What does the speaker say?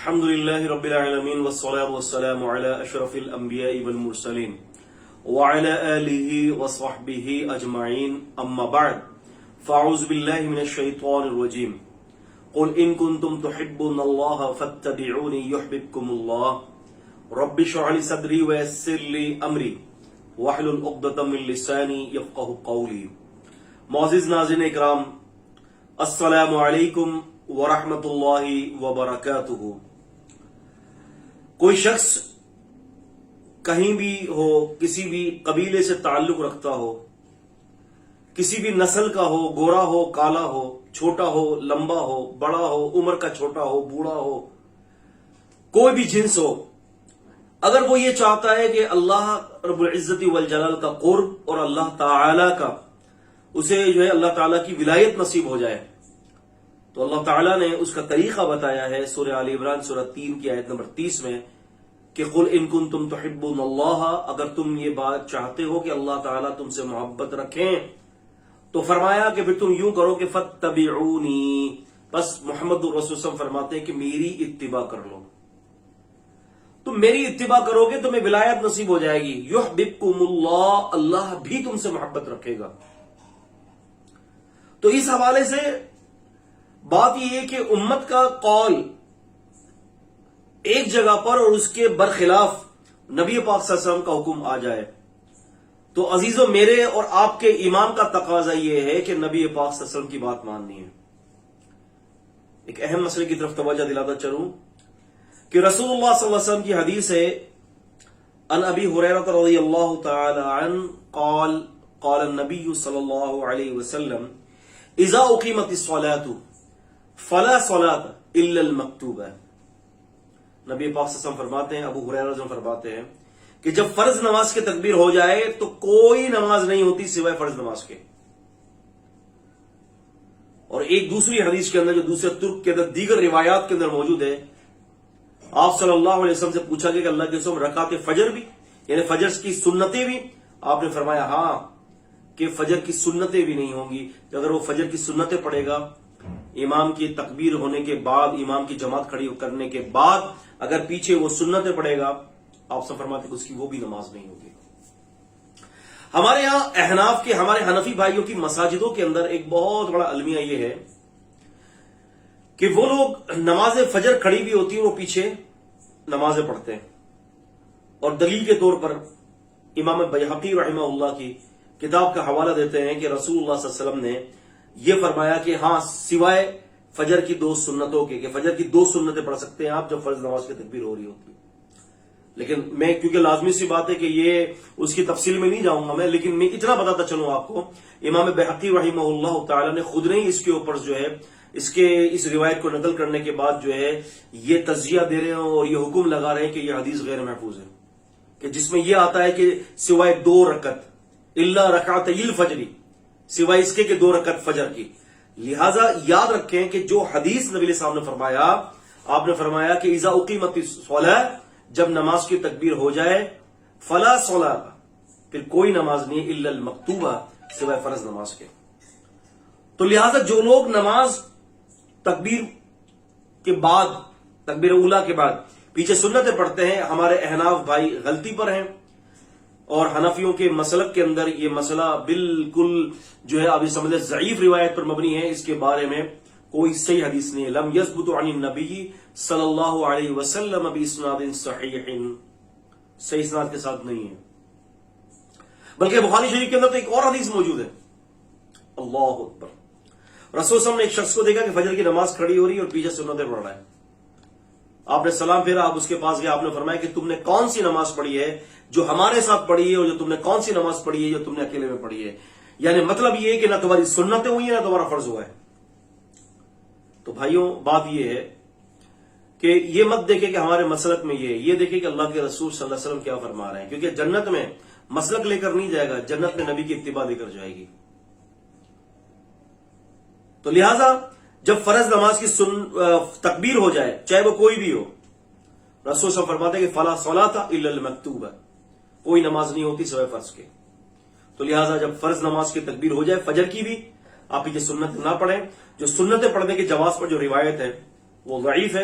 الحمد لله رب العالمين والصلاة والسلام على أشرف الأنبياء والمرسلين وعلى آله وصحبه أجمعين أما بعد فأعوذ بالله من الشيطان الرجيم قل إن كنتم تحبون الله فاتبعوني يحببكم الله رب اشرح لي صدري ويسر لي أمري واحلل عقدة من لساني يفقهوا قولي. معزز ناظرین اکرام، السلام علیکم ورحمۃ اللہ وبرکاتہ. کوئی شخص کہیں بھی ہو، کسی بھی قبیلے سے تعلق رکھتا ہو، کسی بھی نسل کا ہو، گورا ہو، کالا ہو، چھوٹا ہو، لمبا ہو، بڑا ہو، عمر کا چھوٹا ہو، بوڑھا ہو، کوئی بھی جنس ہو، اگر وہ یہ چاہتا ہے کہ اللہ رب العزت والجلال کا قرب اور اللہ تعالی کا اسے اللہ تعالیٰ کی ولایت نصیب ہو جائے، تو اللہ تعالیٰ نے اس کا طریقہ بتایا ہے سورہ آل عمران سورہ 3 کی آیت نمبر 30 میں کہ قل ان کنتم تحبون اللہ، اگر تم یہ بات چاہتے ہو کہ اللہ تعالیٰ تم سے محبت رکھیں تو فرمایا کہ پھر تم یوں کرو کہ فاتبعونی، بس محمد الرسول صلی اللہ علیہ وسلم فرماتے ہیں کہ میری اتباع کر لو. تم میری اتباع کرو گے تمہیں ولایت نصیب ہو جائے گی. یحببکم اللہ، اللہ بھی تم سے محبت رکھے گا. تو اس حوالے سے بات یہ ہے کہ امت کا قول ایک جگہ پر اور اس کے برخلاف نبی پاک صلی اللہ علیہ وسلم کا حکم آ جائے تو عزیزوں، میرے اور آپ کے ایمان کا تقاضا یہ ہے کہ نبی پاک صلی اللہ علیہ وسلم کی بات ماننی ہے. ایک اہم مسئلے کی طرف توجہ دلاتا چلوں کہ رسول اللہ صلی اللہ علیہ وسلم کی حدیث ہے، عن ابی ہریرہ رضی اللہ تعالی عنہ قال قال النبی صلی اللہ علیہ وسلم اذا اقیمت الصلاۃ فلا صلاۃ الا المکتوبہ. نبی پاک صلی اللہ علیہ وسلم فرماتے ہیں، ابو ہریرہ رضی اللہ عنہ فرماتے ہیں کہ جب فرض نماز کی تکبیر ہو جائے تو کوئی نماز نہیں ہوتی سوائے فرض نماز کے. اور ایک دوسری حدیث کے اندر جو دوسرے ترک کے اندر دیگر روایات کے اندر موجود ہے، آپ صلی اللہ علیہ وسلم سے پوچھا گیا کہ اللہ کے رسول رکعت فجر بھی، یعنی فجر کی سنتیں بھی؟ آپ نے فرمایا ہاں، کہ فجر کی سنتیں بھی نہیں ہوں گی. کہ اگر وہ فجر کی سنتیں پڑھے گا امام کی تکبیر ہونے کے بعد، امام کی جماعت کھڑی کرنے کے بعد اگر پیچھے وہ سنتیں پڑھے گا، آپ سے فرماتے کہ اس کی وہ بھی نماز نہیں ہوگی. ہمارے یہاں احناف کے، ہمارے حنفی بھائیوں کی مساجدوں کے اندر ایک بہت بڑا المیہ یہ ہے کہ وہ لوگ نماز فجر کھڑی بھی ہوتی ہے، وہ پیچھے نمازیں پڑھتے ہیں. اور دلیل کے طور پر امام بیہقی رحمہ اللہ کی کتاب کا حوالہ دیتے ہیں کہ رسول اللہ صلی اللہ علیہ وسلم نے یہ فرمایا کہ ہاں، سوائے فجر کی 2 سنتوں کے، کہ فجر کی 2 سنتیں پڑھ سکتے ہیں آپ جب فرض نماز کی تکبیر ہو رہی ہوتی ہے. لیکن میں، کیونکہ لازمی سی بات ہے کہ یہ اس کی تفصیل میں نہیں جاؤں گا میں، لیکن میں اتنا بتاتا چلوں آپ کو، امام بیہقی رحمہ اللہ تعالی نے خود نہیں اس کے اوپر اس روایت کو نقل کرنے کے بعد یہ تجزیہ دے رہے ہیں اور یہ حکم لگا رہے ہیں کہ یہ حدیث غیر محفوظ ہے، کہ جس میں یہ آتا ہے کہ سوائے 2 رکعت الا رکعتي الفجر، سوائے اس کے کہ 2 رکعت فجر کی. لہذا یاد رکھیں کہ جو حدیث نبی علیہ السلام نے فرمایا، آپ نے فرمایا کہ اذا اقیمت الصلاۃ، جب نماز کی تکبیر ہو جائے، فلا صلاۃ، پھر کوئی نماز نہیں، الا المکتوبہ، سوائے فرض نماز کے. تو لہذا جو لوگ نماز تکبیر کے بعد، تکبیر اولیٰ کے بعد پیچھے سنتیں پڑھتے ہیں، ہمارے احناف بھائی غلطی پر ہیں. اور حنفیوں کے مسلک کے اندر یہ مسئلہ بالکل آپ سمجھے ضعیف روایت پر مبنی ہے. اس کے بارے میں کوئی صحیح حدیث نہیں ہے. لم یثبت عن النبی صلی اللہ علیہ وسلم باسناد صحیح، صحیح اسناد کے ساتھ نہیں ہے. بلکہ بخاری شریف کے اندر تو ایک اور حدیث موجود ہے. اللہ اکبر. رسول صلی اللہ علیہ وسلم نے ایک شخص کو دیکھا کہ فجر کی نماز کھڑی ہو رہی ہے اور پیچھے سنتیں پڑھ رہا ہے. آپ نے سلام پھیرا، آپ اس کے پاس گئے، آپ نے فرمایا کہ تم نے کون سی نماز پڑھی ہے جو ہمارے ساتھ پڑھی ہے، اور جو تم نے کون سی نماز پڑھی ہے جو تم نے اکیلے میں پڑھی ہے. یعنی مطلب یہ ہے کہ نہ تمہاری سنتیں ہوئی ہیں نہ تمہارا فرض ہوا ہے. تو بھائیوں، بات یہ ہے کہ یہ مت دیکھے کہ ہمارے مسلک میں یہ دیکھے کہ اللہ کے رسول صلی اللہ علیہ وسلم کیا فرما رہے ہیں. کیونکہ جنت میں مسلک لے کر نہیں جائے گا، جنت میں نبی کی اتباع لے کر جائے گی. تو لہذا جب فرض نماز کی تکبیر ہو جائے، چاہے وہ کوئی بھی ہو، رسول صلی اللہ علیہ وسلم فرماتے ہیں کہ فلا صلاۃ الا المکتوبہ، کوئی نماز نہیں ہوتی سوائے فرض کے. تو لہٰذا جب فرض نماز کی تکبیر ہو جائے، فجر کی بھی، آپ یہ سنت نہ پڑھیں. جو سنتیں پڑھنے کی جواز پر جو روایت ہے وہ ضعیف ہے.